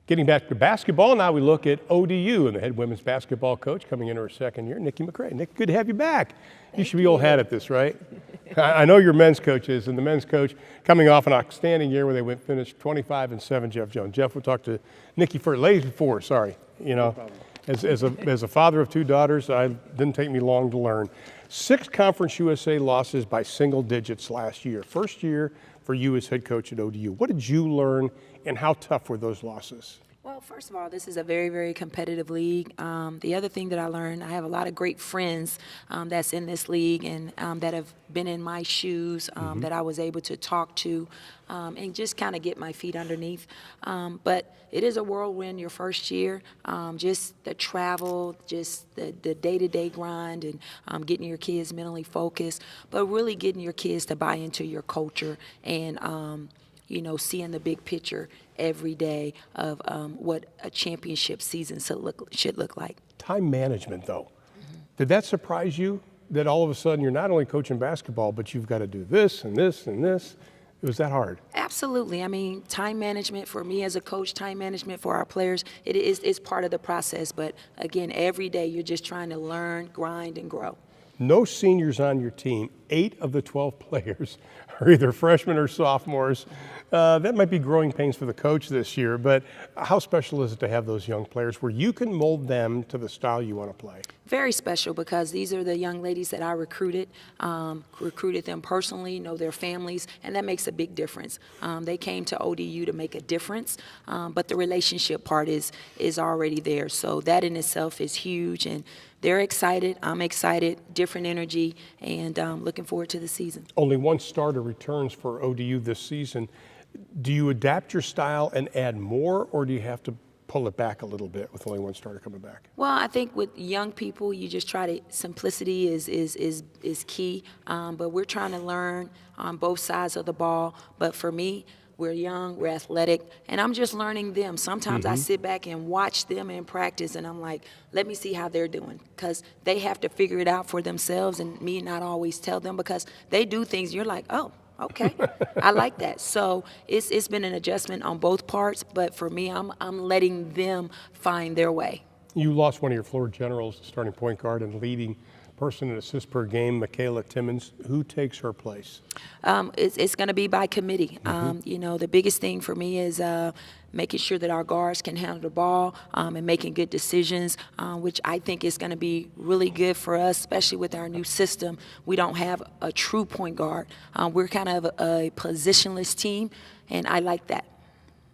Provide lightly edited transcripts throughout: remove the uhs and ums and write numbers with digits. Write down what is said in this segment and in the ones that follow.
Getting back to basketball, now we look at ODU and the head women's basketball coach coming into her second year, Nikki McCray. Nick, good to have you back. You should be old hat at this, right? I know your men's coach is, and the men's coach coming off an outstanding year where they finished 25-7, Jeff Jones. Jeff, we'll talk to Nikki ladies before, sorry. You know, as a father of two daughters, it didn't take me long to learn. 6 Conference USA losses by single digits last year. First year for you as head coach at ODU. What did you learn, and how tough were those losses? Well, first of all, this is a very, very competitive league. The other thing that I learned, I have a lot of great friends that's in this league and that have been in my shoes that I was able to talk to and just kind of get my feet underneath. But it is a whirlwind your first year, just the travel, just the day-to-day grind and getting your kids mentally focused, but really getting your kids to buy into your culture and you know, seeing the big picture every day of what a championship season should look like. Time management, though. Did that surprise you, that all of a sudden you're not only coaching basketball, but you've got to do this and this and this? It was that hard? Absolutely. I mean, time management for me as a coach, time management for our players, it's part of the process. But again, every day you're just trying to learn, grind, and grow. No seniors on your team. 8 of the 12 players are either freshmen or sophomores. That might be growing pains for the coach this year, but how special is it to have those young players where you can mold them to the style you want to play? Very special, because these are the young ladies that I recruited them personally, know their families, and that makes a big difference. They came to ODU to make a difference, but the relationship part is already there. So that in itself is huge, and they're excited. I'm excited, different energy, and looking forward to the season. Only 1 starter returns for ODU this season. Do you adapt your style and add more, or do you have to pull it back a little bit with only 1 starter coming back? Well, I think with young people, you just try to, simplicity is key, but we're trying to learn on both sides of the ball. But for me, we're young, we're athletic, and I'm just learning them. Sometimes I sit back and watch them in practice, and I'm like, let me see how they're doing, because they have to figure it out for themselves, and me not always tell them, because they do things, you're like, oh, okay, I like that. So it's been an adjustment on both parts, but for me, I'm letting them find their way. You lost one of your floor generals, starting point guard and leading person in assists per game, Michaela Timmons. Who takes her place? It's going to be by committee. You know, the biggest thing for me is making sure that our guards can handle the ball and making good decisions, which I think is going to be really good for us, especially with our new system. We don't have a true point guard. We're kind of a positionless team, and I like that.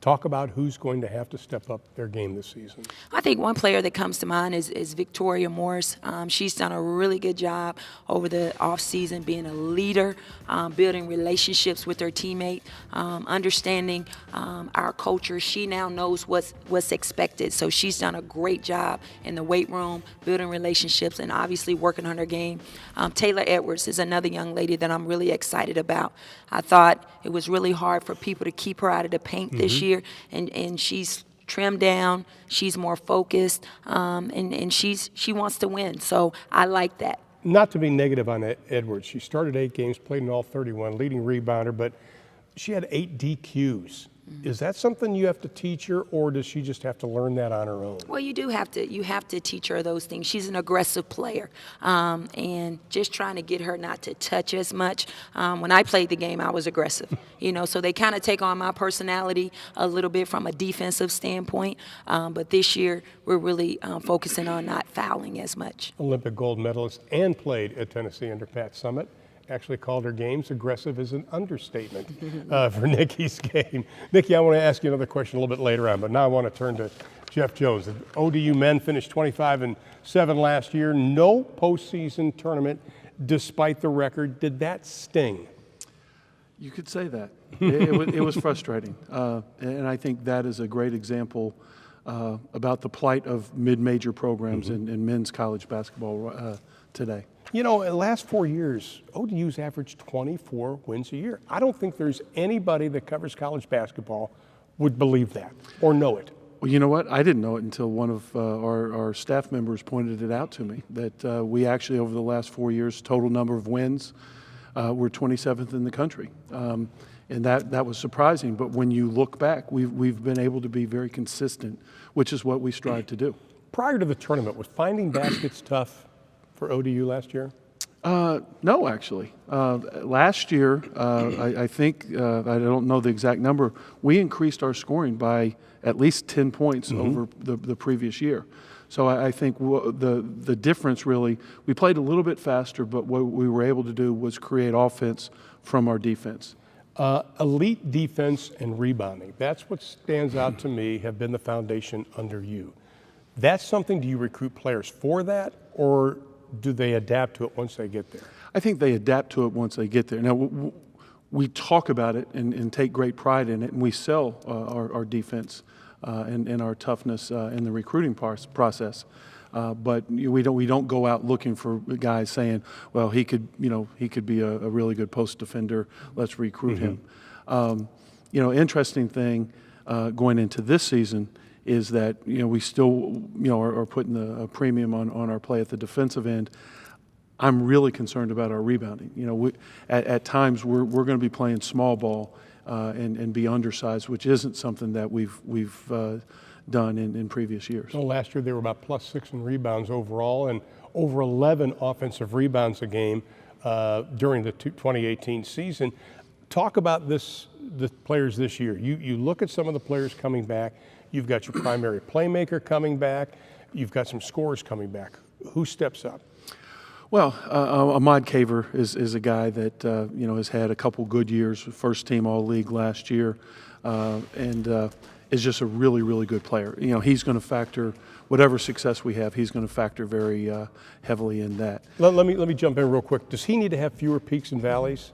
Talk about who's going to have to step up their game this season. I think one player that comes to mind is Victoria Morris. She's done a really good job over the offseason being a leader, building relationships with her teammate, understanding our culture. She now knows what's expected. So she's done a great job in the weight room, building relationships, and obviously working on her game. Taylor Edwards is another young lady that I'm really excited about. I thought it was really hard for people to keep her out of the paint this year. And she's trimmed down, she's more focused, and she wants to win. So I like that. Not to be negative on Edwards, she started 8 games, played in all 31, leading rebounder, but she had 8 DQs. Is that something you have to teach her, or does she just have to learn that on her own? Well, you have to teach her those things. She's an aggressive player, and just trying to get her not to touch as much. When I played the game, I was aggressive, you know, so they kind of take on my personality a little bit from a defensive standpoint. But this year, we're really focusing on not fouling as much. Olympic gold medalist and played at Tennessee under Pat Summitt. Actually called her games aggressive is an understatement for Nikki's game. Nikki, I want to ask you another question a little bit later on, but now I want to turn to Jeff Jones. The ODU men finished 25-7 last year. No postseason tournament despite the record. Did that sting? You could say that. It was frustrating. And I think that is a great example about the plight of mid-major programs in men's college basketball today. You know, in the last 4 years, ODU's averaged 24 wins a year. I don't think there's anybody that covers college basketball would believe that or know it. Well, you know what? I didn't know it until one of our staff members pointed it out to me, that we actually, over the last 4 years, total number of wins, we're 27th in the country. And that was surprising. But when you look back, we've been able to be very consistent, which is what we strive to do. Prior to the tournament, was finding baskets tough for ODU last year? No, actually. Last year, I think, I don't know the exact number, we increased our scoring by at least 10 points over the previous year. So I think the difference really, we played a little bit faster, but what we were able to do was create offense from our defense. Elite defense and rebounding, that's what stands out to me, have been the foundation under you. That's something, do you recruit players for that, or do they adapt to it once they get there? I think they adapt to it once they get there. Now, we talk about it and take great pride in it, and we sell our defense and our toughness in the recruiting process. But we don't go out looking for guys saying, well, he could be a really good post defender. Let's recruit him. Interesting thing going into this season is that we still are putting a premium on our play at the defensive end. I'm really concerned about our rebounding. At times we're going to be playing small ball and be undersized, which isn't something that we've done in previous years. Well, last year they were about +6 in rebounds overall and over 11 offensive rebounds a game during the 2018 season. Talk about the players this year. You look at some of the players coming back. You've got your primary playmaker coming back. You've got some scorers coming back. Who steps up? Well, Ahmad Kaver is a guy that has had a couple good years, first team All-League last year, and is just a really, really good player. He's going to factor whatever success we have. He's going to factor very heavily in that. Let me jump in real quick. Does he need to have fewer peaks and valleys?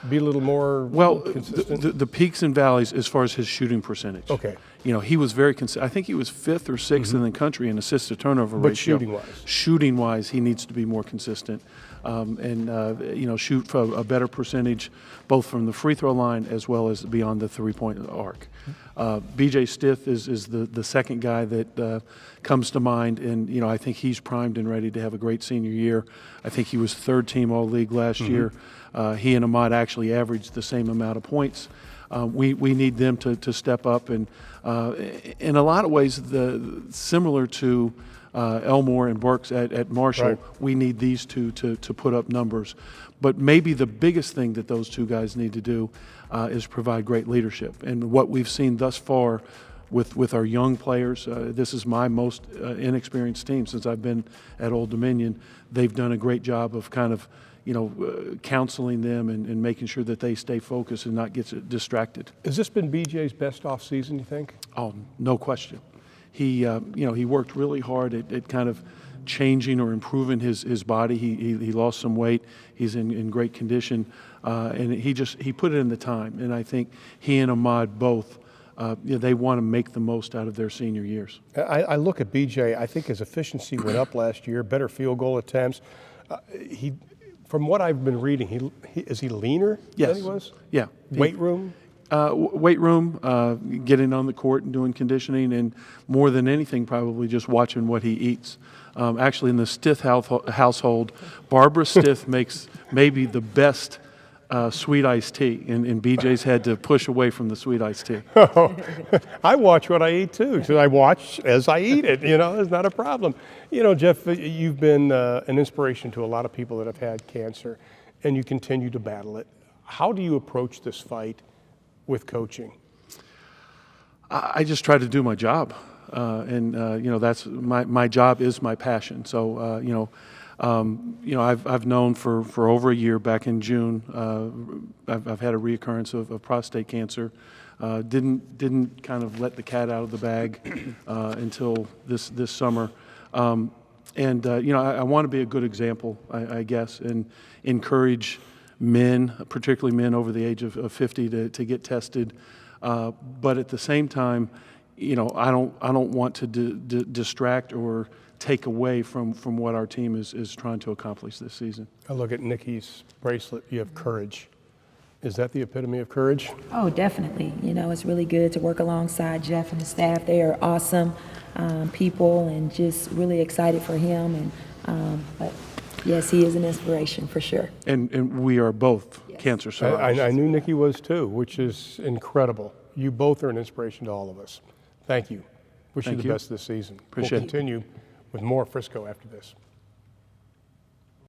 Be a little more consistent? The peaks and valleys as far as his shooting percentage. Okay. He was very consistent. I think he was 5th or 6th in the country in assist-to-turnover ratio. But shooting-wise? Shooting-wise, he needs to be more consistent and shoot for a better percentage both from the free throw line as well as beyond the three-point arc. B.J. Stith is the second guy that comes to mind, and I think he's primed and ready to have a great senior year. I think he was 3rd team All-League last year. He and Ahmad actually averaged the same amount of points. We need them to step up, and in a lot of ways, similar to Elmore and Burks at Marshall, right. We need these two to put up numbers. But maybe the biggest thing that those two guys need to do is provide great leadership. And what we've seen thus far with our young players, this is my most inexperienced team since I've been at Old Dominion. They've done a great job of kind of counseling them and making sure that they stay focused and not get distracted. Has this been BJ's best off season, you think? Oh, no question. He worked really hard at kind of changing or improving his body. He lost some weight. He's in great condition, and he put it in the time. And I think he and Ahmad both, they want to make the most out of their senior years. I look at BJ. I think his efficiency went up last year. Better field goal attempts. From what I've been reading, is he leaner than he was? Yeah. Weight room? Weight room, getting on the court and doing conditioning, and more than anything, probably just watching what he eats. Actually, in the Stith household, Barbara Stith makes maybe the best sweet iced tea, and BJ's had to push away from the sweet iced tea. Oh, I watch what I eat too, because I watch as I eat it. It's not a problem. Jeff, you've been an inspiration to a lot of people that have had cancer, and you continue to battle it. How do you approach this fight with coaching? I just try to do my job, and that's my job is my passion. So I've known for over a year. Back in June, I've had a reoccurrence of prostate cancer. Didn't kind of let the cat out of the bag until this summer. I want to be a good example, I guess, and encourage men, particularly men over the age of 50, to get tested. But at the same time, I don't want to distract or take away from what our team is trying to accomplish this season. I look at Nikki's bracelet. You have courage. Is that the epitome of courage? Oh, definitely. It's really good to work alongside Jeff and the staff. They are awesome people, and just really excited for him. But Yes, he is an inspiration for sure. And we are both cancer survivors. I knew Nikki was too, which is incredible. You both are an inspiration to all of us. Thank you. Wish you the best this season. Appreciate it. We'll continue with more Frisco after this.